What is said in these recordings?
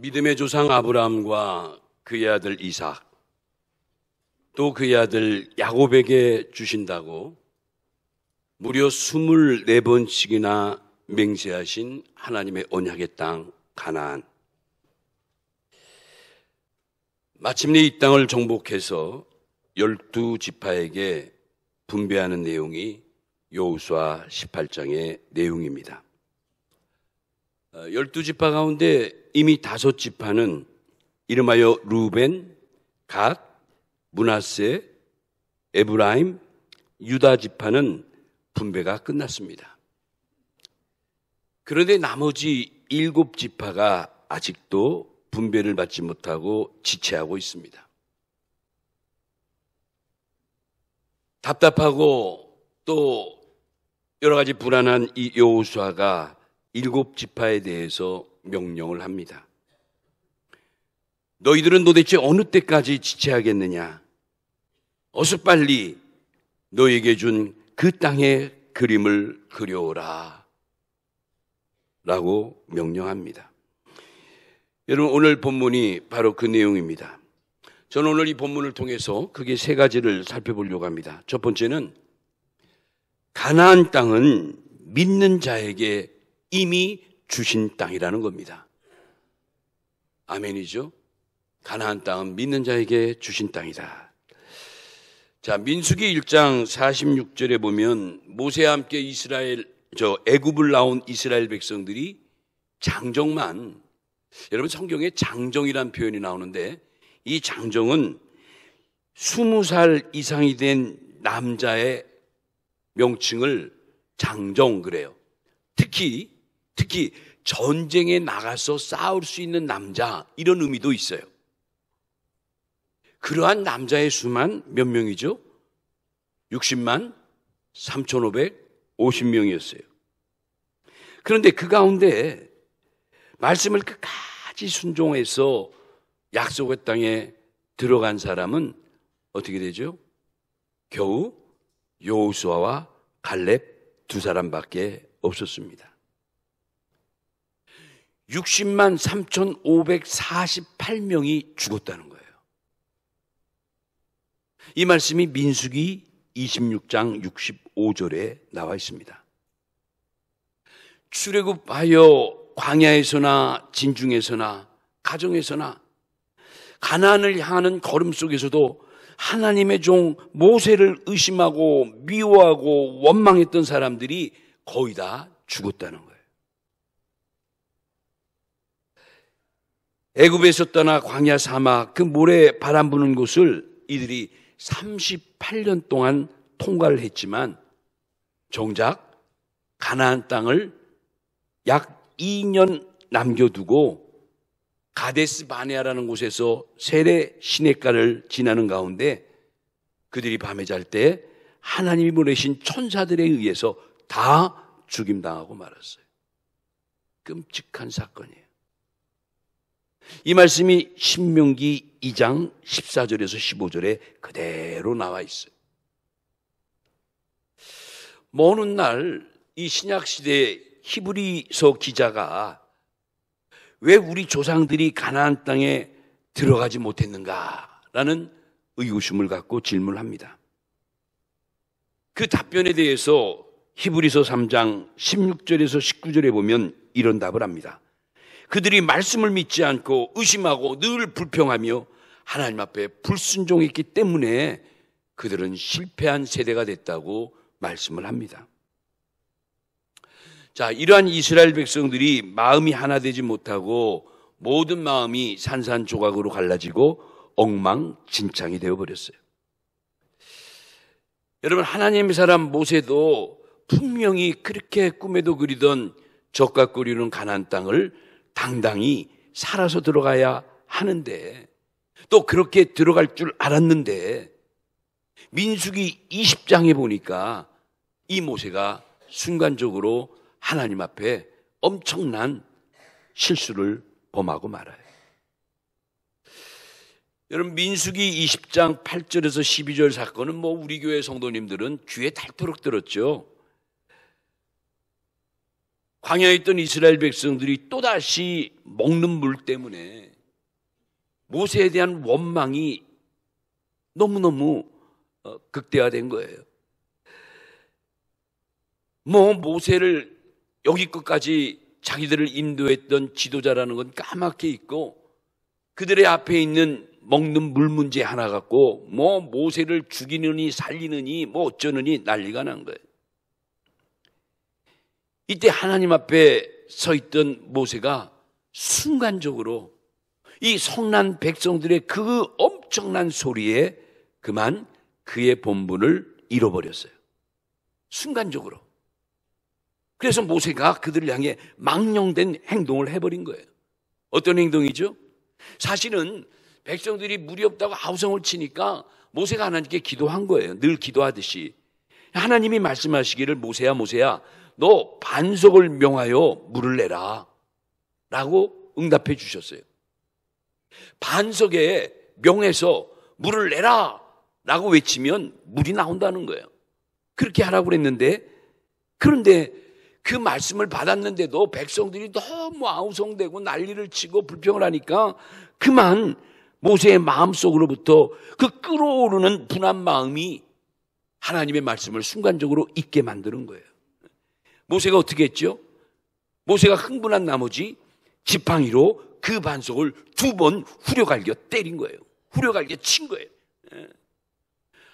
믿음의 조상 아브라함과 그의 아들 이삭, 또 그의 아들 야곱에게 주신다고 무려 24번씩이나 맹세하신 하나님의 언약의 땅 가나안. 마침내 이 땅을 정복해서 12지파에게 분배하는 내용이 여호수아 18장의 내용입니다. 12지파 가운데 이미 5지파는 이름하여 루벤, 갓, 므낫세, 에브라임, 유다 지파는 분배가 끝났습니다. 그런데 나머지 7지파가 아직도 분배를 받지 못하고 지체하고 있습니다. 답답하고 또 여러 가지 불안한 이 여호수아가 7지파에 대해서 명령을 합니다. 너희들은 도대체 어느 때까지 지체하겠느냐? 어서 빨리 너에게 준 그 땅의 그림을 그려오라 라고 명령합니다. 여러분, 오늘 본문이 바로 그 내용입니다. 저는 오늘 이 본문을 통해서 크게 3가지를 살펴보려고 합니다. 첫 번째는 가나안 땅은 믿는 자에게 이미 주신 땅이라는 겁니다. 아멘이죠? 가나안 땅은 믿는 자에게 주신 땅이다. 자, 민수기 1장 46절에 보면 모세와 함께 애굽을 나온 이스라엘 백성들이 장정만, 여러분 성경에 장정이라는 표현이 나오는데 이 장정은 20살 이상이 된 남자의 명칭을 장정 그래요. 특히 전쟁에 나가서 싸울 수 있는 남자, 이런 의미도 있어요. 그러한 남자의 수만 몇 명이죠? 60만 3,550명이었어요. 그런데 그 가운데 말씀을 끝까지 순종해서 약속의 땅에 들어간 사람은 어떻게 되죠? 겨우 여호수아와 갈렙 2사람밖에 없었습니다. 60만 3,548명이 죽었다는 거예요. 이 말씀이 민수기 26장 65절에 나와 있습니다. 출애굽하여 광야에서나 진중에서나 가정에서나 가나안을 향하는 걸음 속에서도 하나님의 종 모세를 의심하고 미워하고 원망했던 사람들이 거의 다 죽었다는 거예요. 애굽에서 떠나 광야 사막 그 모래 바람 부는 곳을 이들이 38년 동안 통과를 했지만 정작 가나안 땅을 약 2년 남겨두고 가데스 바네아라는 곳에서 세례 시냇가를 지나는 가운데 그들이 밤에 잘 때 하나님이 보내신 천사들에 의해서 다 죽임당하고 말았어요. 끔찍한 사건이에요. 이 말씀이 신명기 2장 14절에서 15절에 그대로 나와 있어요. 먼 훗날 이 신약시대 히브리서 기자가 왜 우리 조상들이 가나안 땅에 들어가지 못했는가라는 의구심을 갖고 질문합니다. 그 답변에 대해서 히브리서 3장 16절에서 19절에 보면 이런 답을 합니다. 그들이 말씀을 믿지 않고 의심하고 늘 불평하며 하나님 앞에 불순종했기 때문에 그들은 실패한 세대가 됐다고 말씀을 합니다. 자, 이러한 이스라엘 백성들이 마음이 하나 되지 못하고 모든 마음이 산산조각으로 갈라지고 엉망진창이 되어버렸어요. 여러분, 하나님의 사람 모세도 분명히 그렇게 꿈에도 그리던 적과 꿀이는 가나안 땅을 당당히 살아서 들어가야 하는데, 또 그렇게 들어갈 줄 알았는데 민수기 20장에 보니까 이 모세가 순간적으로 하나님 앞에 엄청난 실수를 범하고 말아요. 여러분, 민수기 20장 8절에서 12절 사건은 우리 교회 성도님들은 귀에 닳도록 들었죠. 광야에 있던 이스라엘 백성들이 또다시 먹는 물 때문에 모세에 대한 원망이 너무너무 극대화된 거예요. 모세를 여기 끝까지 자기들을 인도했던 지도자라는 건 까맣게 있고, 그들의 앞에 있는 먹는 물 문제 하나 갖고 모세를 죽이느니 살리느니 어쩌느니 난리가 난 거예요. 이때 하나님 앞에 서 있던 모세가 순간적으로 이 성난 백성들의 그 엄청난 소리에 그만 그의 본분을 잃어버렸어요. 순간적으로. 그래서 모세가 그들을 향해 망령된 행동을 해버린 거예요. 어떤 행동이죠? 사실은 백성들이 물이 없다고 아우성을 치니까 모세가 하나님께 기도한 거예요. 늘 기도하듯이. 하나님이 말씀하시기를 모세야 너 반석을 명하여 물을 내라 라고 응답해 주셨어요. 반석에 명해서 물을 내라 라고 외치면 물이 나온다는 거예요. 그렇게 하라고 그랬는데, 그런데 그 말씀을 받았는데도 백성들이 너무 아우성대고 난리를 치고 불평을 하니까 그만 모세의 마음속으로부터 그 끓어오르는 분한 마음이 하나님의 말씀을 순간적으로 잊게 만드는 거예요. 모세가 어떻게 했죠? 모세가 흥분한 나머지 지팡이로 그 반석을 2번 후려갈겨 때린 거예요. 후려갈겨 친 거예요.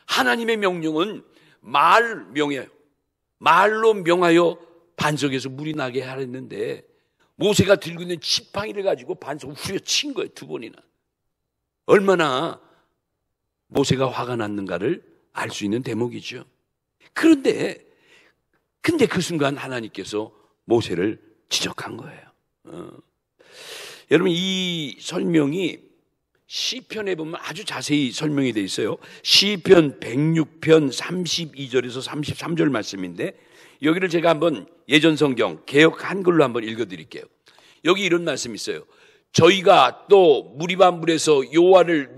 하나님의 명령은 말로 명하여 반석에서 물이 나게 하랬는데, 모세가 들고 있는 지팡이를 가지고 반석을 후려친 거예요. 2번이나. 얼마나 모세가 화가 났는가를 알 수 있는 대목이죠. 근데 그 순간 하나님께서 모세를 지적한 거예요. 여러분, 이 설명이 시편에 보면 아주 자세히 설명이 되어 있어요. 시편 106편 32절에서 33절 말씀인데, 여기를 제가 한번 예전 성경 개역 한글로 한번 읽어드릴게요. 여기 이런 말씀이 있어요. 저희가 또 무리반물에서 여호와를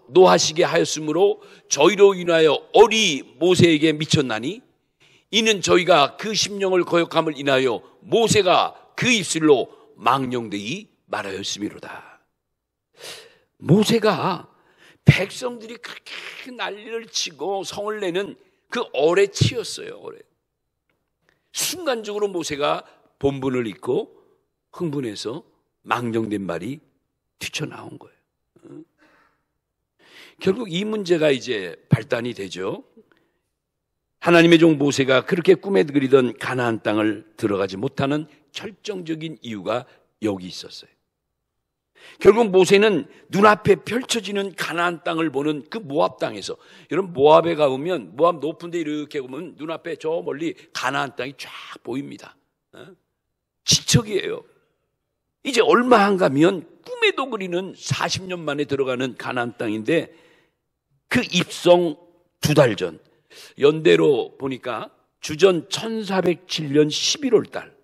노하시게 하였으므로 저희로 인하여 얼이 모세에게 미쳤나니, 이는 저희가 그 심령을 거역함을 인하여 모세가 그 입술로 망령되이 말하였음이로다. 모세가 백성들이 그렇게 난리를 치고 성을 내는 그 얼에 치였어요. 얼에. 순간적으로 모세가 본분을 잊고 흥분해서 망령된 말이 튀쳐나온 거예요. 결국 이 문제가 이제 발단이 되죠. 하나님의 종 모세가 그렇게 꿈에 그리던 가나안 땅을 들어가지 못하는 결정적인 이유가 여기 있었어요. 결국 모세는 눈앞에 펼쳐지는 가나안 땅을 보는 그 모압 땅에서, 여러분 모압에 가보면, 모압 높은 데 이렇게 보면 눈앞에 저 멀리 가나안 땅이 쫙 보입니다. 지척이에요. 이제 얼마 안 가면 꿈에도 그리는 40년 만에 들어가는 가나안 땅인데, 그 입성 2달 전, 연대로 보니까 주전 1407년 11월 달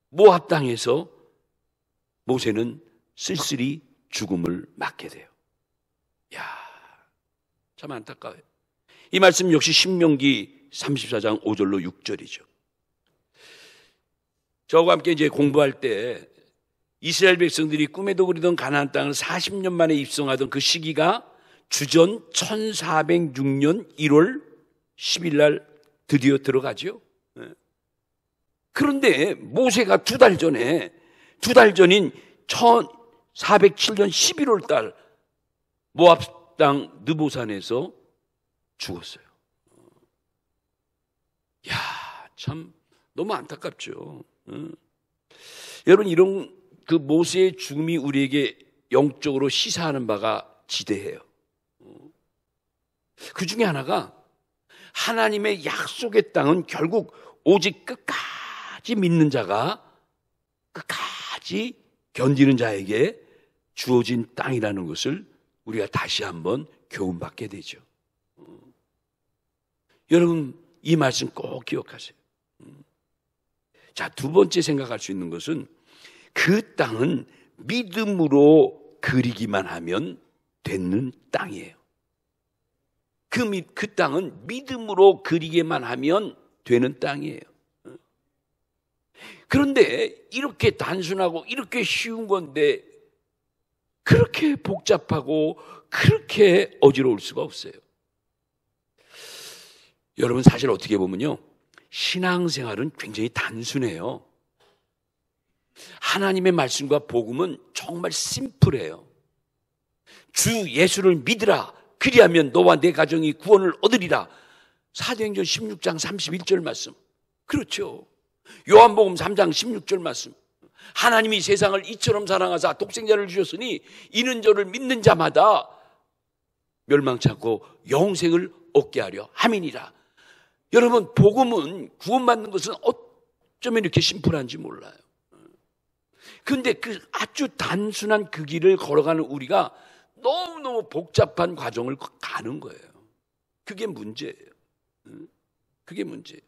모압 땅에서 모세는 쓸쓸히 죽음을 맞게 돼요. 야, 참 안타까워요. 이 말씀 역시 신명기 34장 5절로 6절이죠. 저와 함께 이제 공부할 때 이스라엘 백성들이 꿈에도 그리던 가나안 땅을 40년 만에 입성하던 그 시기가 주전 1406년 1월 10일 날 드디어 들어가죠. 그런데 모세가 2달 전인 1407년 11월 달 모압 땅 느보산에서 죽었어요. 야, 참 너무 안타깝죠. 여러분, 이런 그 모세의 죽음이 우리에게 영적으로 시사하는 바가 지대해요. 그 중에 하나가, 하나님의 약속의 땅은 결국 오직 끝까지 믿는 자가, 끝까지 견디는 자에게 주어진 땅이라는 것을 우리가 다시 한번 교훈받게 되죠. 여러분, 이 말씀 꼭 기억하세요. 자, 2번째 생각할 수 있는 것은, 그 땅은 믿음으로 그리기만 하면 되는 땅이에요. 그 땅은 믿음으로 그리기만 하면 되는 땅이에요. 그런데 이렇게 단순하고 이렇게 쉬운 건데 그렇게 복잡하고 그렇게 어지러울 수가 없어요. 여러분, 사실 어떻게 보면요, 신앙생활은 굉장히 단순해요. 하나님의 말씀과 복음은 정말 심플해요. 주 예수를 믿으라. 그리하면 너와 내 가정이 구원을 얻으리라. 사도행전 16장 31절 말씀. 그렇죠. 요한복음 3장 16절 말씀. 하나님이 세상을 이처럼 사랑하사 독생자를 주셨으니 이는 저를 믿는 자마다 멸망치 않고 영생을 얻게 하려 함이니라. 여러분, 복음은, 구원받는 것은 어쩌면 이렇게 심플한지 몰라요. 그런데 그 아주 단순한 그 길을 걸어가는 우리가 너무너무 복잡한 과정을 가는 거예요. 그게 문제예요. 그게 문제예요.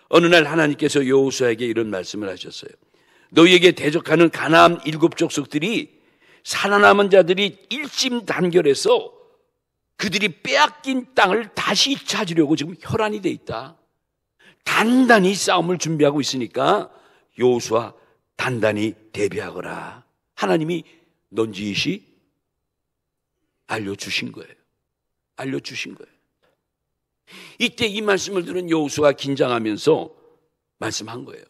어느 날 하나님께서 여호수아에게 이런 말씀을 하셨어요. 너희에게 대적하는 가나안 7 족속들이 살아남은 자들이 일심단결해서 그들이 빼앗긴 땅을 다시 찾으려고 지금 혈안이 돼 있다. 단단히 싸움을 준비하고 있으니까 여호수아 단단히 대비하거라. 하나님이 넌지시 알려주신 거예요. 알려주신 거예요. 이때 이 말씀을 들은 여호수아가 긴장하면서 말씀한 거예요.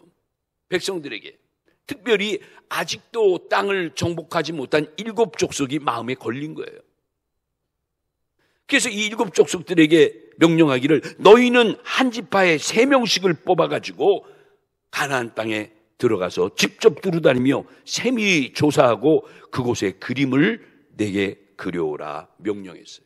백성들에게. 특별히 아직도 땅을 정복하지 못한 7 족속이 마음에 걸린 거예요. 그래서 이 7 족속들에게 명령하기를 너희는 한 지파에 3명씩을 뽑아가지고 가나안 땅에 들어가서 직접 두루다니며 세밀히 조사하고 그곳의 그림을 내게 그려오라 명령했어요.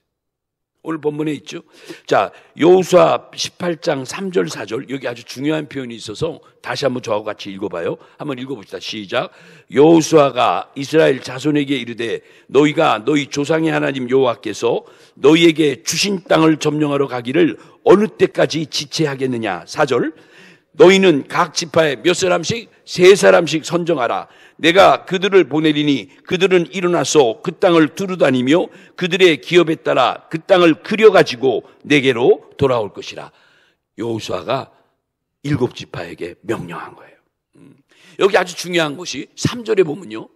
오늘 본문에 있죠. 자, 여호수아 18장 3절 4절 여기 아주 중요한 표현이 있어서 다시 한번 저하고 같이 읽어봐요. 한번 읽어봅시다. 시작. 여호수아가 이스라엘 자손에게 이르되 너희가 너희 조상의 하나님 여호와께서 너희에게 주신 땅을 점령하러 가기를 어느 때까지 지체하겠느냐. 4절. 너희는 각 지파에 몇 사람씩 3사람씩 선정하라. 내가 그들을 보내리니 그들은 일어나서 그 땅을 두루다니며 그들의 기업에 따라 그 땅을 그려가지고 내게로 돌아올 것이라. 여호수아가 7 지파에게 명령한 거예요. 여기 아주 중요한 것이 3절에 보면요.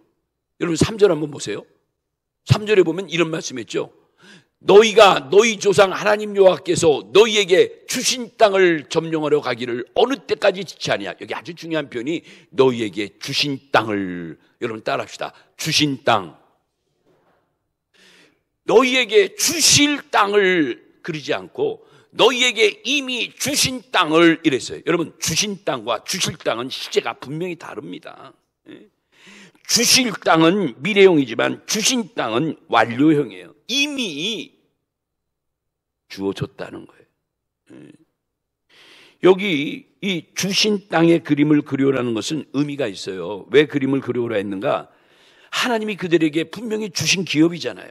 여러분 3절 한번 보세요. 3절에 보면 이런 말씀했죠. 너희가 너희 조상 하나님 여호와께서 너희에게 주신 땅을 점령하러 가기를 어느 때까지 지체하냐. 여기 아주 중요한 표현이 너희에게 주신 땅을. 여러분 따라합시다. 주신 땅. 너희에게 주실 땅을 그리지 않고 너희에게 이미 주신 땅을 이랬어요. 여러분 주신 땅과 주실 땅은 시제가 분명히 다릅니다. 주실 땅은 미래형이지만 주신 땅은 완료형이에요. 이미 주어졌다는 거예요. 여기 이 주신 땅의 그림을 그려오라는 것은 의미가 있어요. 왜 그림을 그려오라 했는가? 하나님이 그들에게 분명히 주신 기업이잖아요.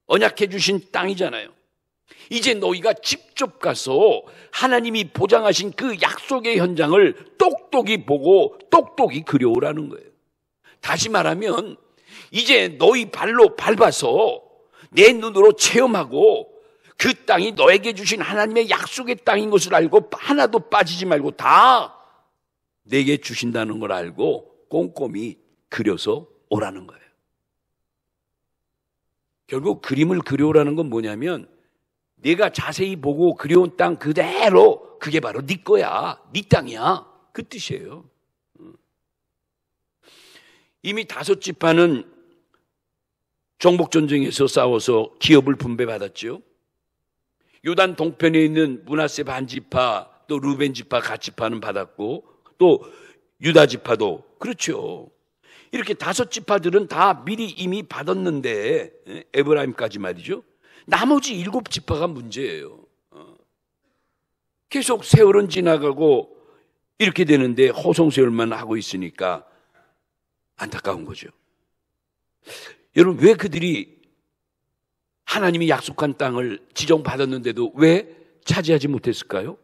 언약해 주신 땅이잖아요. 이제 너희가 직접 가서 하나님이 보장하신 그 약속의 현장을 똑똑히 보고 똑똑히 그려오라는 거예요. 다시 말하면 이제 너희 발로 밟아서 내 눈으로 체험하고 그 땅이 너에게 주신 하나님의 약속의 땅인 것을 알고 하나도 빠지지 말고 다 내게 주신다는 걸 알고 꼼꼼히 그려서 오라는 거예요. 결국 그림을 그려오라는 건 뭐냐면 내가 자세히 보고 그려온 땅 그대로 그게 바로 네 거야. 네 땅이야. 그 뜻이에요. 이미 5 지파는 정복전쟁에서 싸워서 기업을 분배받았죠. 요단 동편에 있는 므낫세 반지파 또 루벤 지파 갓 지파는 받았고 또 유다 지파도 그렇죠. 이렇게 5 지파들은 다 미리 이미 받았는데 에브라임까지 말이죠. 나머지 7 지파가 문제예요. 계속 세월은 지나가고 이렇게 되는데 허송세월만 하고 있으니까 안타까운 거죠. 여러분 왜 그들이 하나님이 약속한 땅을 지정받았는데도 왜 차지하지 못했을까요?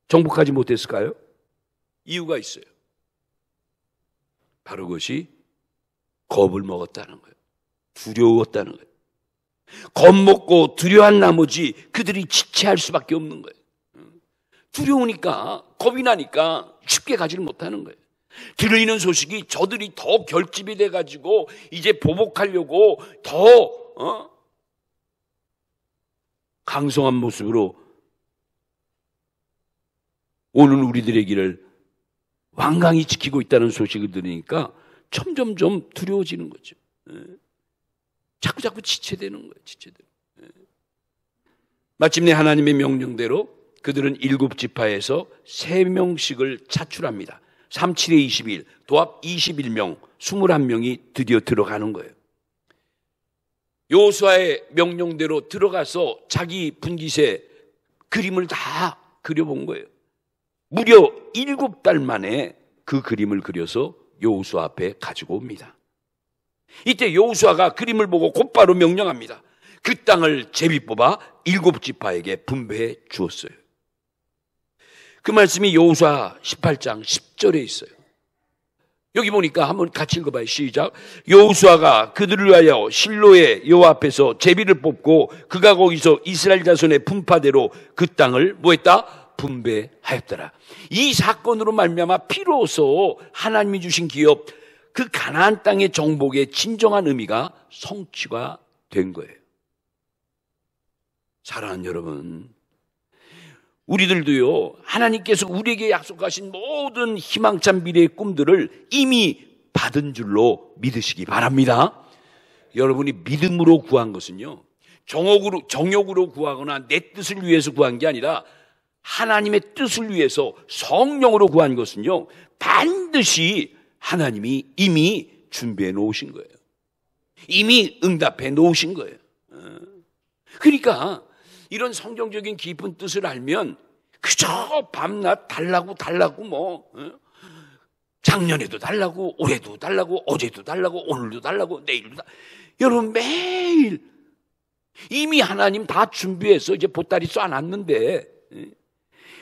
정복하지 못했을까요? 이유가 있어요. 바로 그것이 겁을 먹었다는 거예요. 두려웠다는 거예요. 겁먹고 두려워한 나머지 그들이 지체할 수밖에 없는 거예요. 두려우니까 겁이 나니까 쉽게 가지를 못하는 거예요. 들리는 소식이 저들이 더 결집이 돼가지고 이제 보복하려고 더 강성한 모습으로 오는 우리들의 길을 완강히 지키고 있다는 소식을 들으니까 점점점 두려워지는 거죠. 자꾸 지체되는 거예요. 지체되는. 마침내 하나님의 명령대로 그들은 7지파에서 3명씩을 차출합니다. 3, 7에 21, 도합 21명, 21명이 드디어 들어가는 거예요. 여호수아의 명령대로 들어가서 자기 분깃에 그림을 다 그려본 거예요. 무려 7달 만에 그 그림을 그려서 여호수아 앞에 가지고 옵니다. 이때 여호수아가 그림을 보고 곧바로 명령합니다. 그 땅을 제비 뽑아 7지파에게 분배해 주었어요. 그 말씀이 여호수아 18장 10절에 있어요. 여기 보니까 한번 같이 읽어봐요. 시작. 여호수아가 그들을 위하여 실로의 여호와 앞에서 제비를 뽑고 그가 거기서 이스라엘 자손의 분파대로 그 땅을 뭐했다? 분배하였더라. 이 사건으로 말미암아 비로소 하나님이 주신 기업 그 가나안 땅의 정복의 진정한 의미가 성취가 된 거예요. 사랑하는 여러분, 우리들도요, 하나님께서 우리에게 약속하신 모든 희망찬 미래의 꿈들을 이미 받은 줄로 믿으시기 바랍니다. 여러분이 믿음으로 구한 것은요, 정욕으로 구하거나 내 뜻을 위해서 구한 게 아니라 하나님의 뜻을 위해서 성령으로 구한 것은요, 반드시 하나님이 이미 준비해 놓으신 거예요. 이미 응답해 놓으신 거예요. 그러니까 이런 성경적인 깊은 뜻을 알면 그저 밤낮 달라고 뭐 작년에도 달라고 올해도 달라고 어제도 달라고 오늘도 달라고 내일도 달라고 여러분 매일 이미 하나님 다 준비해서 이제 보따리 쏴놨는데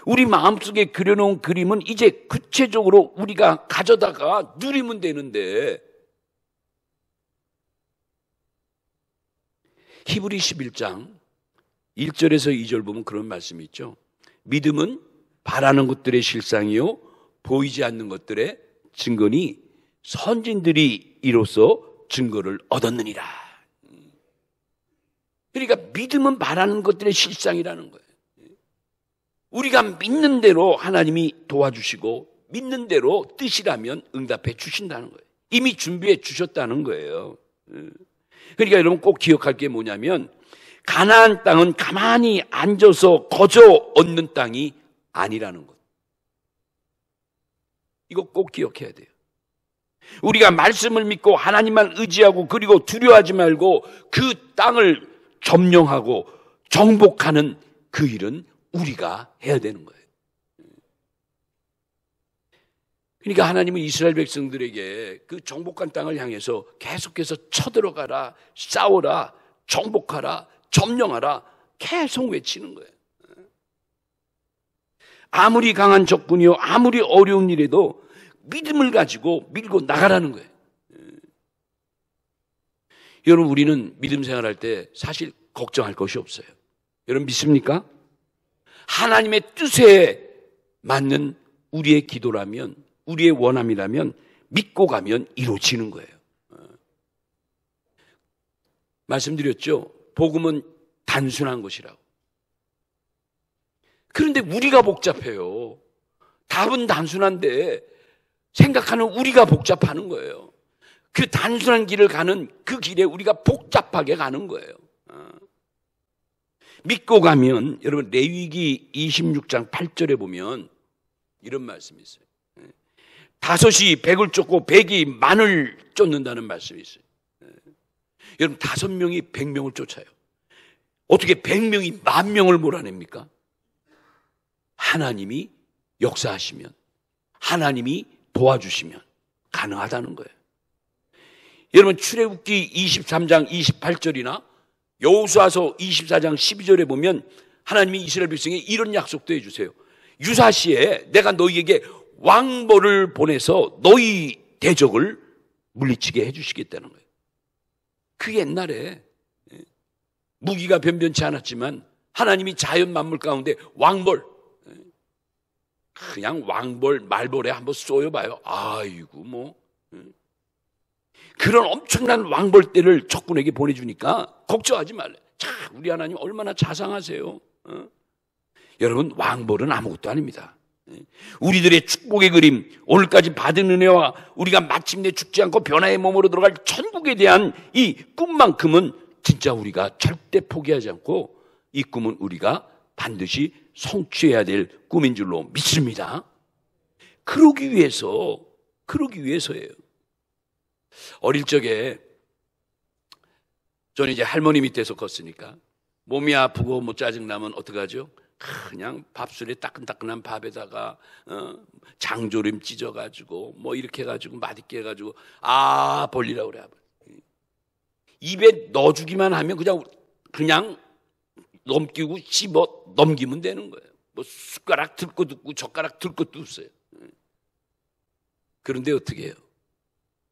우리 마음속에 그려놓은 그림은 이제 구체적으로 우리가 가져다가 누리면 되는데 히브리 11장 1절에서 2절 보면 그런 말씀이 있죠. 믿음은 바라는 것들의 실상이요 보이지 않는 것들의 증거니 선진들이 이로써 증거를 얻었느니라. 그러니까 믿음은 바라는 것들의 실상이라는 거예요. 우리가 믿는 대로 하나님이 도와주시고 믿는 대로 뜻이라면 응답해 주신다는 거예요. 이미 준비해 주셨다는 거예요. 그러니까 여러분 꼭 기억할 게 뭐냐면 가나안 땅은 가만히 앉아서 거저 얻는 땅이 아니라는 것. 이거 꼭 기억해야 돼요. 우리가 말씀을 믿고 하나님만 의지하고 그리고 두려워하지 말고 그 땅을 점령하고 정복하는 그 일은 우리가 해야 되는 거예요. 그러니까 하나님은 이스라엘 백성들에게 그 정복한 땅을 향해서 계속해서 쳐들어가라, 싸워라, 정복하라, 점령하라 계속 외치는 거예요. 아무리 강한 적군이요 아무리 어려운 일에도 믿음을 가지고 밀고 나가라는 거예요. 여러분 우리는 믿음 생활할 때 사실 걱정할 것이 없어요. 여러분 믿습니까? 하나님의 뜻에 맞는 우리의 기도라면 우리의 원함이라면 믿고 가면 이루어지는 거예요. 말씀드렸죠? 복음은 단순한 것이라고. 그런데 우리가 복잡해요. 답은 단순한데 생각하는 우리가 복잡하는 거예요. 그 단순한 길을 가는 그 길에 우리가 복잡하게 가는 거예요. 믿고 가면 여러분 레위기 26장 8절에 보면 이런 말씀이 있어요. 5이 100을 쫓고 100이 만을 쫓는다는 말씀이 있어요. 여러분 5명이 100명을 쫓아요. 어떻게 100명이 10,000명을 몰아냅니까? 하나님이 역사하시면 하나님이 도와주시면 가능하다는 거예요. 여러분 출애굽기 23장 28절이나 여호수아서 24장 12절에 보면 하나님이 이스라엘 백성에 이런 약속도 해주세요. 유사시에 내가 너희에게 왕벌을 보내서 너희 대적을 물리치게 해주시겠다는 거예요. 그 옛날에 무기가 변변치 않았지만 하나님이 자연 만물 가운데 왕벌 그냥 왕벌 말벌에 한번 쏘여봐요. 아이고 뭐 그런 엄청난 왕벌떼를 적군에게 보내주니까 걱정하지 말래. 자, 우리 하나님 얼마나 자상하세요. 여러분, 왕벌은 아무것도 아닙니다. 우리들의 축복의 그림, 오늘까지 받은 은혜와 우리가 마침내 죽지 않고 변화의 몸으로 들어갈 천국에 대한 이 꿈만큼은 진짜 우리가 절대 포기하지 않고 이 꿈은 우리가 반드시 성취해야 될 꿈인 줄로 믿습니다. 그러기 위해서예요. 어릴 적에 저는 이제 할머니 밑에서 컸으니까 몸이 아프고 뭐 짜증나면 어떡하죠? 그냥 밥술에 따끈따끈한 밥에다가 장조림 찢어가지고 뭐 이렇게 해가지고 맛있게 해가지고 벌리라고 그래. 입에 넣어주기만 하면 그냥 넘기고 씹어 넘기면 되는 거예요. 뭐 숟가락 들 것도 없고 젓가락 들 것도 없어요. 그런데 어떻게 해요?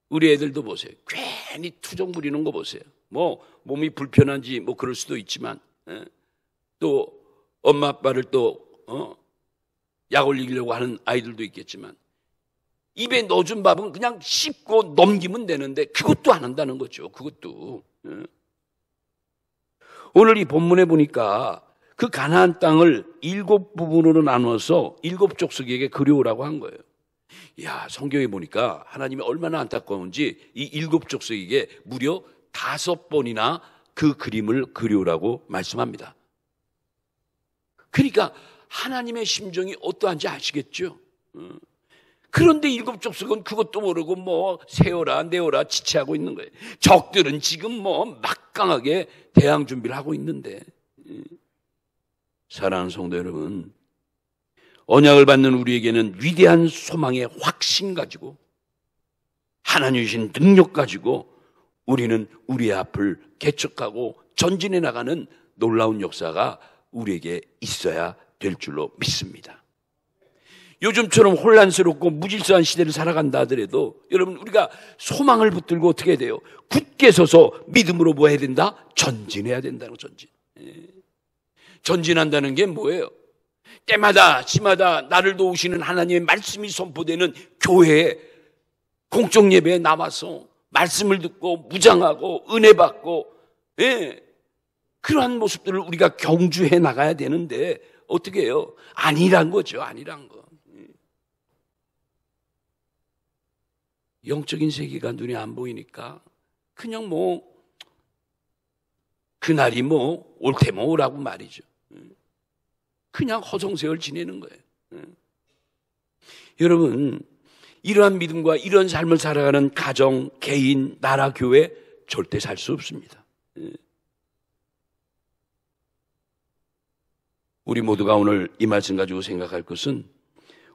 우리 애들도 보세요. 괜히 투정 부리는 거 보세요. 뭐 몸이 불편한지 뭐 그럴 수도 있지만 또 엄마 아빠를 또 약 올리려고 하는 아이들도 있겠지만 입에 넣어준 밥은 그냥 씹고 넘기면 되는데 그것도 안 한다는 거죠. 그것도. 오늘 이 본문에 보니까 그 가나안 땅을 7부분으로 나누어서 7족속에게 그려오라고 한 거예요. 이야, 성경에 보니까 하나님이 얼마나 안타까운지 이 7족속에게 무려 5번이나 그 그림을 그려오라고 말씀합니다. 그러니까 하나님의 심정이 어떠한지 아시겠죠? 그런데 7족속은 그것도 모르고 뭐 세워라 내어라 지체하고 있는 거예요. 적들은 지금 뭐 막강하게 대항 준비를 하고 있는데, 사랑하는 성도 여러분, 언약을 받는 우리에게는 위대한 소망의 확신 가지고 하나님 주신 능력 가지고 우리는 우리의 앞을 개척하고 전진해 나가는 놀라운 역사가 우리에게 있어야 될 줄로 믿습니다. 요즘처럼 혼란스럽고 무질서한 시대를 살아간다 하더라도 여러분, 우리가 소망을 붙들고 어떻게 해야 돼요? 굳게 서서 믿음으로 뭐 해야 된다? 전진해야 된다는 거. 전진한다는 게 뭐예요? 때마다 시마다 나를 도우시는 하나님의 말씀이 선포되는 교회에 공적 예배에 나와서 말씀을 듣고 무장하고 은혜 받고, 그러한 모습들을 우리가 경주해 나가야 되는데 어떻게 해요? 아니란 거죠. 아니란 거. 영적인 세계가 눈에 안 보이니까 그냥 뭐 그날이 뭐 옳테면 오라고 말이죠. 그냥 허송세월 지내는 거예요. 여러분, 이러한 믿음과 이런 삶을 살아가는 가정, 개인, 나라, 교회 절대 살 수 없습니다. 우리 모두가 오늘 이 말씀 가지고 생각할 것은,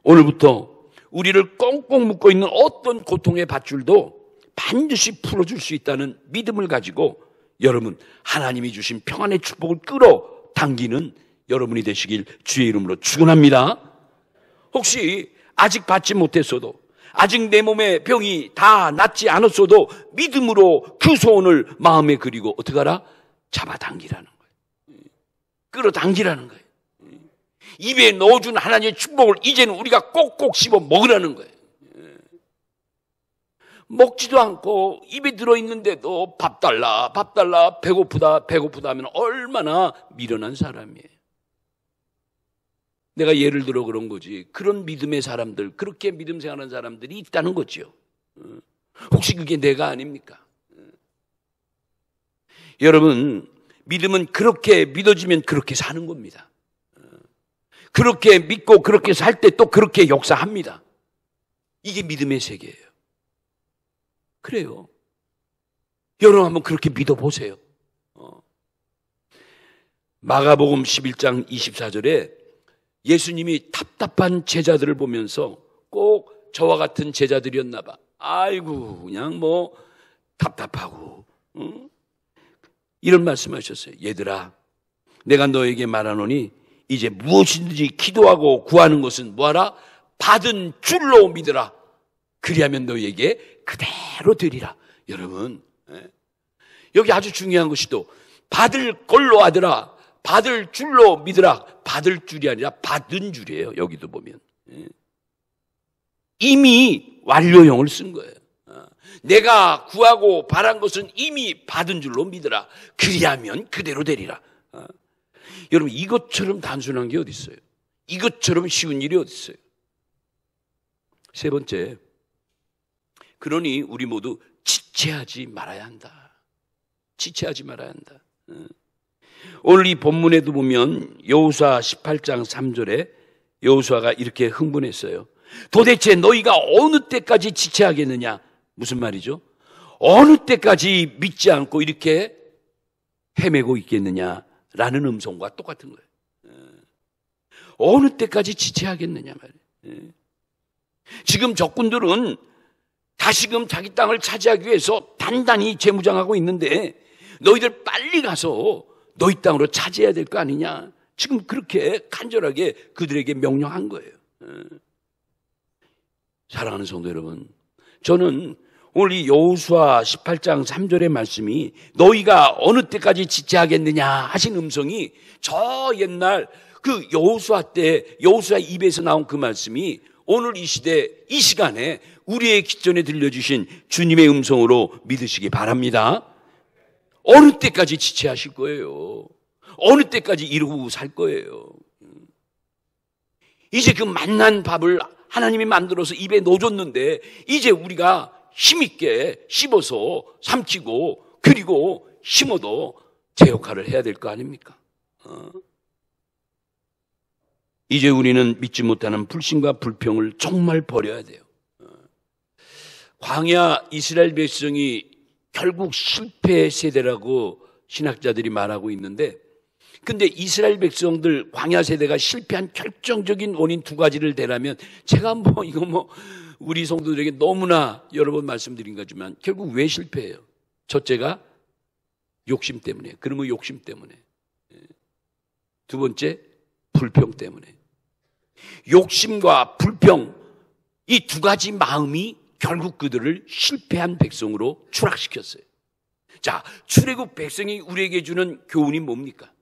오늘부터 우리를 꽁꽁 묶고 있는 어떤 고통의 밧줄도 반드시 풀어줄 수 있다는 믿음을 가지고 여러분, 하나님이 주신 평안의 축복을 끌어당기는 여러분이 되시길 주의 이름으로 축원합니다. 혹시 아직 받지 못했어도, 아직 내 몸의 병이 다 낫지 않았어도 믿음으로 그 소원을 마음에 그리고 어떻게 하라? 잡아당기라는 거예요. 끌어당기라는 거예요. 입에 넣어준 하나님의 축복을 이제는 우리가 꼭꼭 씹어 먹으라는 거예요. 먹지도 않고 입에 들어있는데도 밥 달라, 밥 달라, 배고프다, 배고프다 하면 얼마나 미련한 사람이에요. 내가 예를 들어 그런 거지. 그런 믿음의 사람들, 그렇게 믿음 생활하는 사람들이 있다는 거죠. 혹시 그게 내가 아닙니까? 여러분, 믿음은 그렇게 믿어지면 그렇게 사는 겁니다. 그렇게 믿고 그렇게 살 때 또 그렇게 역사합니다. 이게 믿음의 세계예요. 그래요. 여러분 한번 그렇게 믿어보세요. 마가복음 11장 24절에 예수님이 답답한 제자들을 보면서, 꼭 저와 같은 제자들이었나 봐. 아이고 그냥 뭐 답답하고 이런 말씀하셨어요. 얘들아, 내가 너에게 말하노니 이제 무엇이든지 기도하고 구하는 것은 뭐하라? 받은 줄로 믿으라. 그리하면 너에게 그대로 되리라. 여러분, 여기 아주 중요한 것이 또 받을 걸로 하더라. 받을 줄로 믿으라. 받을 줄이 아니라 받은 줄이에요. 여기도 보면. 이미 완료형을 쓴 거예요. 내가 구하고 바란 것은 이미 받은 줄로 믿으라. 그리하면 그대로 되리라. 여러분, 이것처럼 단순한 게 어디 있어요? 이것처럼 쉬운 일이 어디 있어요? 세 번째, 그러니 우리 모두 지체하지 말아야 한다. 지체하지 말아야 한다. 오늘 이 본문에도 보면 여호수아 18장 3절에 여호수아가 이렇게 흥분했어요. 도대체 너희가 어느 때까지 지체하겠느냐? 무슨 말이죠? 어느 때까지 믿지 않고 이렇게 헤매고 있겠느냐라는 음성과 똑같은 거예요. 어느 때까지 지체하겠느냐 말이에요. 지금 적군들은 다시금 자기 땅을 차지하기 위해서 단단히 재무장하고 있는데 너희들 빨리 가서 너희 땅으로 차지해야 될 거 아니냐. 지금 그렇게 간절하게 그들에게 명령한 거예요. 사랑하는 성도 여러분, 저는 오늘 이 여호수아 18장 3절의 말씀이 너희가 어느 때까지 지체하겠느냐 하신 음성이 저 옛날 그 여호수아 때 여호수아 입에서 나온 그 말씀이 오늘 이 시대 이 시간에 우리의 기전에 들려주신 주님의 음성으로 믿으시기 바랍니다. 어느 때까지 지체하실 거예요? 어느 때까지 이러고 살 거예요? 이제 그 만난 밥을 하나님이 만들어서 입에 넣어줬는데 이제 우리가 힘있게 씹어서 삼키고 그리고 심어도 제 역할을 해야 될 거 아닙니까? 이제 우리는 믿지 못하는 불신과 불평을 정말 버려야 돼요. 광야 이스라엘 백성이 결국 실패 세대라고 신학자들이 말하고 있는데, 근데 이스라엘 백성들 광야 세대가 실패한 결정적인 원인 두 가지를 대라면 제가 우리 성도들에게 너무나 여러 번 말씀드린 거지만 결국 왜 실패해요? 첫째가 욕심 때문에. 그러면 욕심 때문에. 두 번째 불평 때문에. 욕심과 불평, 이 두 가지 마음이 결국 그들을 실패한 백성으로 추락시켰어요. 자, 출애굽 백성이 우리에게 주는 교훈이 뭡니까?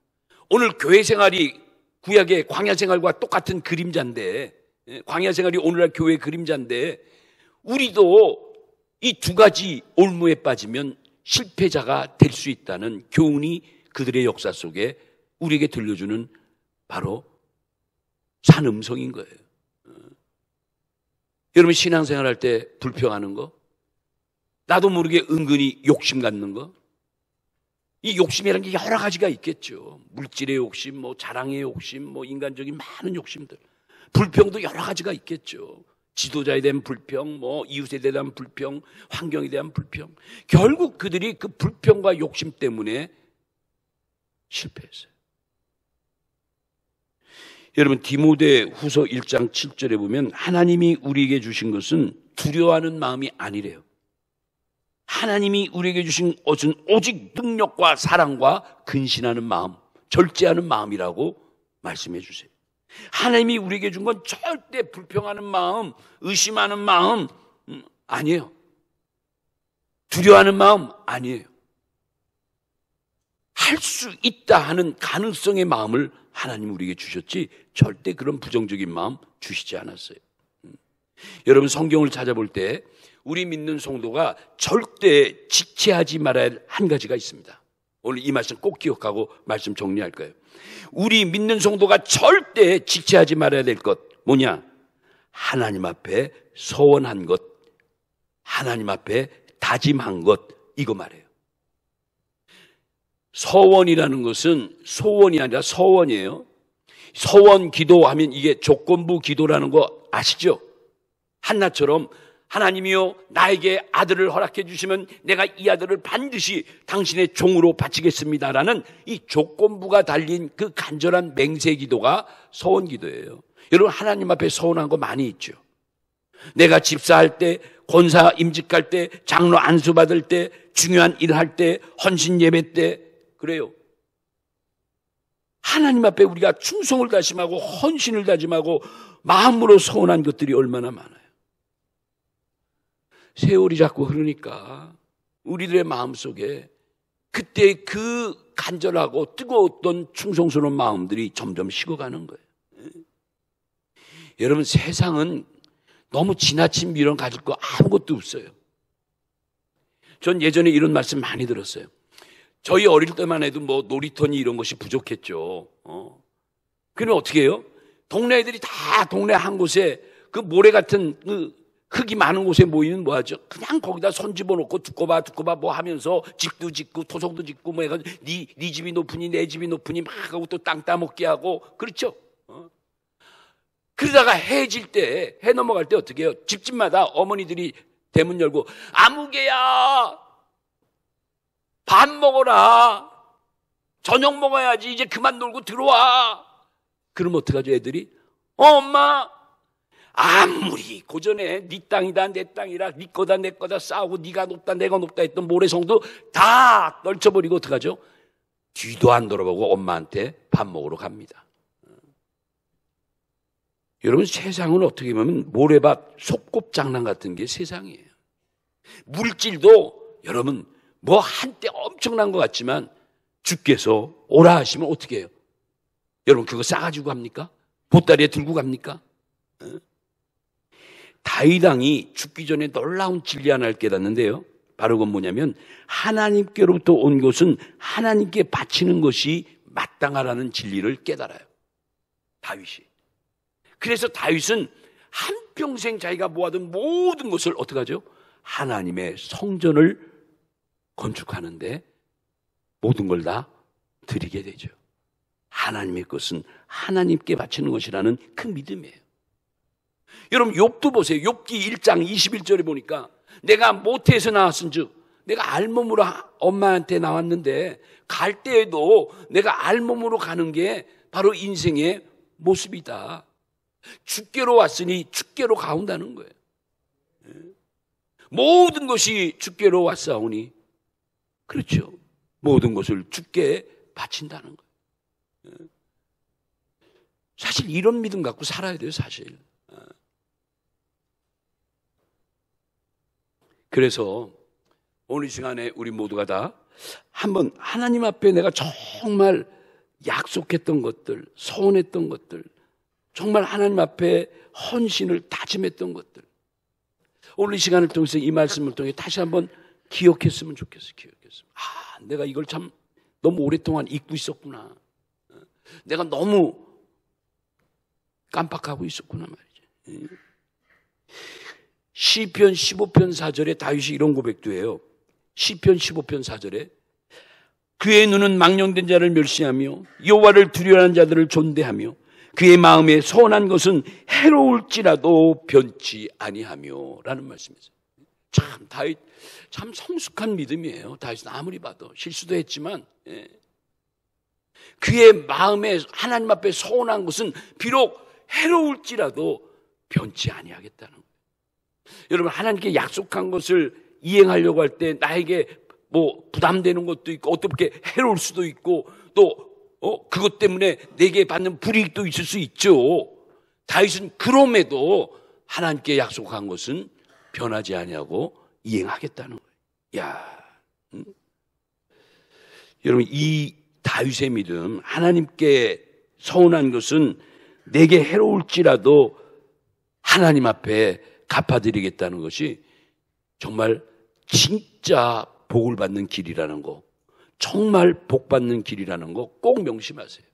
오늘 교회 생활이 구약의 광야 생활과 똑같은 그림자인데, 광야 생활이 오늘날 교회의 그림자인데, 우리도 이 두 가지 올무에 빠지면 실패자가 될 수 있다는 교훈이 그들의 역사 속에 우리에게 들려주는 바로 산 음성인 거예요. 여러분, 신앙생활 할 때 불평하는 거, 나도 모르게 은근히 욕심 갖는 거, 이 욕심이라는 게 여러 가지가 있겠죠. 물질의 욕심, 자랑의 욕심, 인간적인 많은 욕심들. 불평도 여러 가지가 있겠죠. 지도자에 대한 불평, 이웃에 대한 불평, 환경에 대한 불평. 결국 그들이 그 불평과 욕심 때문에 실패했어요. 여러분, 디모데 후서 1장 7절에 보면 하나님이 우리에게 주신 것은 두려워하는 마음이 아니래요. 하나님이 우리에게 주신 것은 오직 능력과 사랑과 근신하는 마음, 절제하는 마음이라고 말씀해 주세요. 하나님이 우리에게 준 건 절대 불평하는 마음, 의심하는 마음 아니에요. 두려워하는 마음 아니에요. 할 수 있다 하는 가능성의 마음을 하나님 우리에게 주셨지 절대 그런 부정적인 마음 주시지 않았어요. 여러분, 성경을 찾아볼 때 우리 믿는 성도가 절대 지체하지 말아야 할 한 가지가 있습니다. 오늘 이 말씀 꼭 기억하고 말씀 정리할 거예요. 우리 믿는 성도가 절대 지체하지 말아야 될 것 뭐냐? 하나님 앞에 서원한 것, 하나님 앞에 다짐한 것, 이거 말해요. 서원이라는 것은 소원이 아니라 서원이에요. 서원 기도하면 이게 조건부 기도라는 거 아시죠? 한나처럼 하나님이요, 나에게 아들을 허락해 주시면 내가 이 아들을 반드시 당신의 종으로 바치겠습니다라는 이 조건부가 달린 그 간절한 맹세 기도가 서원 기도예요. 여러분, 하나님 앞에 서원한 거 많이 있죠. 내가 집사할 때, 권사 임직할 때, 장로 안수 받을 때, 중요한 일 할 때, 헌신 예배 때, 그래요. 하나님 앞에 우리가 충성을 다짐하고 헌신을 다짐하고 마음으로 서원한 것들이 얼마나 많아요. 세월이 자꾸 흐르니까 우리들의 마음속에 그때 그 간절하고 뜨거웠던 충성스러운 마음들이 점점 식어가는 거예요. 여러분, 세상은 너무 지나친 미련 가질 거 아무것도 없어요. 전 예전에 이런 말씀 많이 들었어요. 저희 어릴 때만 해도 뭐 놀이터니 이런 것이 부족했죠. 그러면 어떻게 해요? 동네 애들이 다 동네 한 곳에 그 모래 같은 그 흙이 많은 곳에 모이면 뭐 하죠? 그냥 거기다 손 집어넣고 두고 봐 뭐 하면서 집도 짓고 토성도 짓고 뭐 해가지고 네 집이 높으니 내 집이 높으니 막 하고 또 땅 따먹게 하고 그렇죠? 그러다가 해 넘어갈 때 어떻게 해요? 집집마다 어머니들이 대문 열고 아무개야 밥 먹어라 저녁 먹어야지 이제 그만 놀고 들어와. 그럼 어떡하죠 애들이? 엄마 아무리 고전에 네 땅이다 내 땅이라 네 거다 내 거다 싸우고 네가 높다 내가 높다 했던 모래성도 다 떨쳐버리고 어떡하죠? 뒤도 안 돌아보고 엄마한테 밥 먹으러 갑니다. 여러분 세상은 어떻게 보면 모래밭 소꿉장난 같은 게 세상이에요. 물질도 여러분 뭐 한때 엄청난 것 같지만 주께서 오라 하시면 어떻게 해요? 여러분 그거 싸가지고 갑니까? 보따리에 들고 갑니까? 다윗 왕이 죽기 전에 놀라운 진리 하나를 깨닫는데요. 바로 그건 뭐냐면 하나님께로부터 온 것은 하나님께 바치는 것이 마땅하라는 진리를 깨달아요. 다윗이. 그래서 다윗은 한평생 자기가 모아둔 모든 것을 어떻게 하죠? 하나님의 성전을 건축하는데 모든 걸 다 드리게 되죠. 하나님의 것은 하나님께 바치는 것이라는 그 믿음이에요. 여러분 욥도 보세요. 욥기 1장 21절에 보니까 내가 모태에서 나왔은 즉 내가 알몸으로 엄마한테 나왔는데 갈 때에도 내가 알몸으로 가는 게 바로 인생의 모습이다. 주께로 왔으니 주께로 가온다는 거예요. 모든 것이 주께로 왔사오니 그렇죠. 모든 것을 주께 바친다는 거예요. 사실 이런 믿음 갖고 살아야 돼요. 사실. 그래서 오늘 시간에 우리 모두가 다 한번 하나님 앞에 내가 정말 약속했던 것들, 소원했던 것들, 정말 하나님 앞에 헌신을 다짐했던 것들, 오늘 이 시간을 통해서 이 말씀을 통해 다시 한번 기억했으면 좋겠어요. 내가 이걸 참 너무 오랫동안 잊고 있었구나. 내가 너무 깜빡하고 있었구나 말이죠. 시편 15편 4절에 다윗이 이런 고백도 해요. 시편 15편 4절에 그의 눈은 망령된 자를 멸시하며 여호와를 두려워하는 자들을 존대하며 그의 마음에 선한 것은 해로울지라도 변치 아니하며 라는 말씀이죠. 참 다윗 참 성숙한 믿음이에요. 다윗은 아무리 봐도 실수도 했지만 그의 마음에 하나님 앞에 선한 것은 비록 해로울지라도 변치 아니하겠다는 거예요. 여러분 하나님께 약속한 것을 이행하려고 할 때 나에게 뭐 부담되는 것도 있고 어떻게 해로울 수도 있고 또 그것 때문에 내게 받는 불이익도 있을 수 있죠. 다윗은 그럼에도 하나님께 약속한 것은 변하지 아니하고 이행하겠다는 거예요. 여러분 이 다윗의 믿음, 하나님께 서운한 것은 내게 해로울지라도 하나님 앞에 갚아드리겠다는 것이 정말 진짜 복을 받는 길이라는 거, 정말 복 받는 길이라는 거 꼭 명심하세요.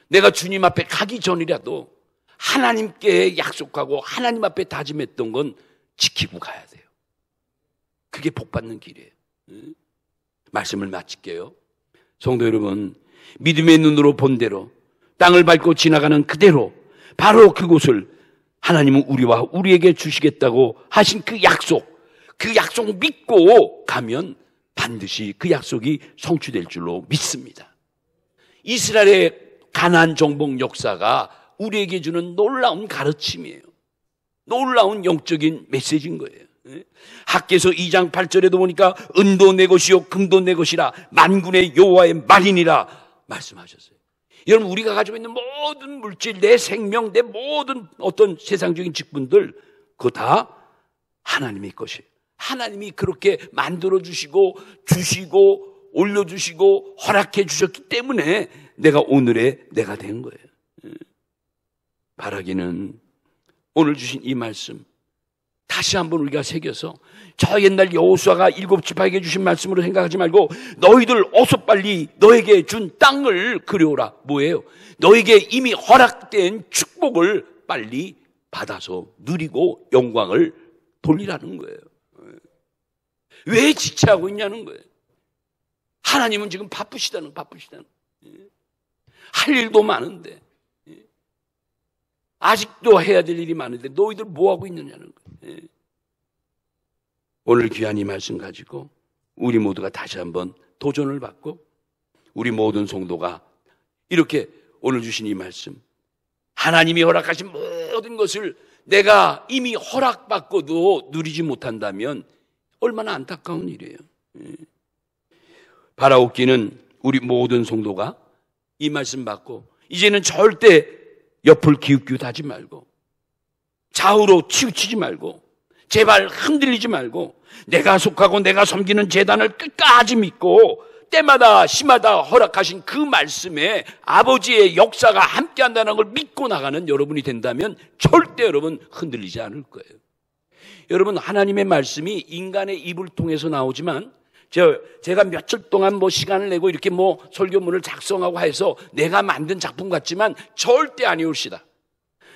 내가 주님 앞에 가기 전이라도 하나님께 약속하고 하나님 앞에 다짐했던 건 지키고 가야 돼요. 그게 복 받는 길이에요. 말씀을 마칠게요. 성도 여러분, 믿음의 눈으로 본 대로 땅을 밟고 지나가는 그대로 바로 그곳을 하나님은 우리와 우리에게 주시겠다고 하신 그 약속 믿고 가면 반드시 그 약속이 성취될 줄로 믿습니다. 이스라엘의 가나안 정복 역사가 우리에게 주는 놀라운 가르침이에요. 놀라운 영적인 메시지인 거예요. 학개서 2장 8절에도 보니까 은도 내 것이요 금도 내 것이라 만군의 여호와의 말이니라 말씀하셨어요. 여러분 우리가 가지고 있는 모든 물질, 내 생명, 내 모든 어떤 세상적인 직분들 그거 다 하나님의 것이에요. 하나님이 그렇게 만들어주시고 주시고 올려주시고 허락해 주셨기 때문에 내가 오늘의 내가 된 거예요. 바라기는 오늘 주신 이 말씀 다시 한번 우리가 새겨서 저 옛날 여호수아가 7지파에게 주신 말씀으로 생각하지 말고 너희들 어서 빨리 너에게 준 땅을 그려오라. 뭐예요? 너에게 이미 허락된 축복을 빨리 받아서 누리고 영광을 돌리라는 거예요. 왜 지체하고 있냐는 거예요. 하나님은 지금 바쁘시다는. 할 일도 많은데, 아직도 해야 될 일이 많은데 너희들 뭐 하고 있느냐는 거예요. 오늘 귀한 이 말씀 가지고 우리 모두가 다시 한번 도전을 받고 우리 모든 성도가 이렇게 오늘 주신 이 말씀, 하나님이 허락하신 모든 것을 내가 이미 허락받고도 누리지 못한다면 얼마나 안타까운 일이에요. 바라옵기는 우리 모든 성도가 이 말씀 받고 이제는 절대 옆을 기웃기웃하지 말고 좌우로 치우치지 말고 제발 흔들리지 말고 내가 속하고 내가 섬기는 제단을 끝까지 믿고 때마다 시마다 허락하신 그 말씀에 아버지의 역사가 함께한다는 걸 믿고 나가는 여러분이 된다면 절대 여러분 흔들리지 않을 거예요. 여러분, 하나님의 말씀이 인간의 입을 통해서 나오지만 제가 며칠 동안 시간을 내고 이렇게 설교문을 작성하고 해서 내가 만든 작품 같지만 절대 아니올시다.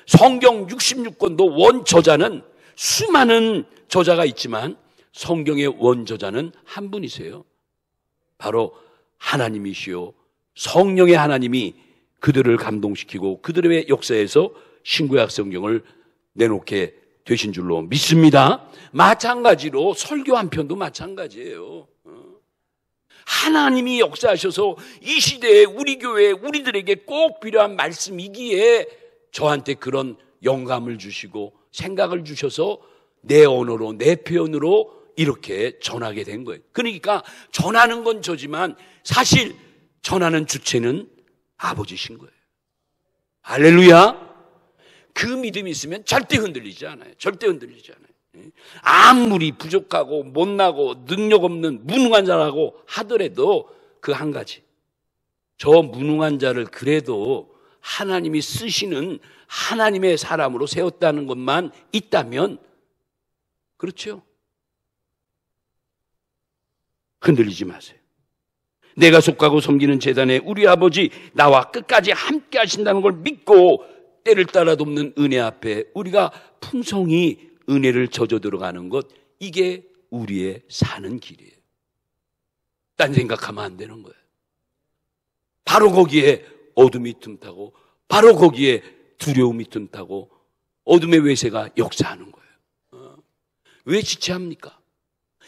성경 66권도 원저자는 수많은 저자가 있지만 성경의 원저자는 한 분이세요. 바로 하나님이시요 성령의 하나님이 그들을 감동시키고 그들의 역사에서 신구약 성경을 내놓게 되신 줄로 믿습니다. 마찬가지로 설교 한 편도 마찬가지예요. 하나님이 역사하셔서 이 시대에 우리 교회에 우리들에게 꼭 필요한 말씀이기에 저한테 그런 영감을 주시고 생각을 주셔서 내 언어로 내 표현으로 이렇게 전하게 된 거예요. 그러니까 전하는 건 저지만 사실 전하는 주체는 아버지신 거예요. 할렐루야. 그 믿음이 있으면 절대 흔들리지 않아요. 절대 흔들리지 않아요. 아무리 부족하고 못나고 능력 없는 무능한 자라고 하더라도 그 한 가지, 저 무능한 자를 그래도 하나님이 쓰시는 하나님의 사람으로 세웠다는 것만 있다면 그렇죠? 흔들리지 마세요. 내가 속하고 섬기는 제단에 우리 아버지 나와 끝까지 함께 하신다는 걸 믿고 때를 따라 돕는 은혜 앞에 우리가 풍성히 은혜를 젖어 들어가는 것, 이게 우리의 사는 길이에요. 딴 생각하면 안 되는 거예요. 바로 거기에 어둠이 틈타고 바로 거기에 두려움이 틈타고 어둠의 외세가 역사하는 거예요. 왜 지체합니까?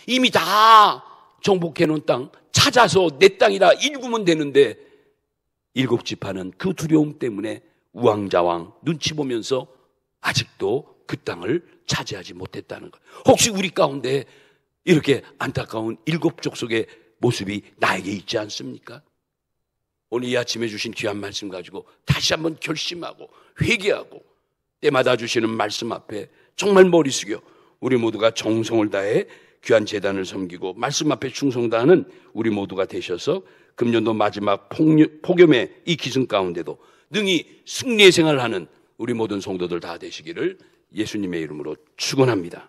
이미 다 정복해 놓은 땅 찾아서 내 땅이다 일구면 되는데 7지파는 그 두려움 때문에 우왕좌왕 눈치 보면서 아직도 그 땅을 차지하지 못했다는 거예요. 혹시 우리 가운데 이렇게 안타까운 7족속의 모습이 나에게 있지 않습니까? 오늘 이 아침에 주신 귀한 말씀 가지고 다시 한번 결심하고 회개하고 때마다 주시는 말씀 앞에 정말 머리 숙여 우리 모두가 정성을 다해 귀한 제단을 섬기고 말씀 앞에 충성다하는 우리 모두가 되셔서 금년도 마지막 폭염의 이 기승 가운데도 능히 승리의 생활을 하는 우리 모든 성도들 다 되시기를 예수님의 이름으로 축원합니다.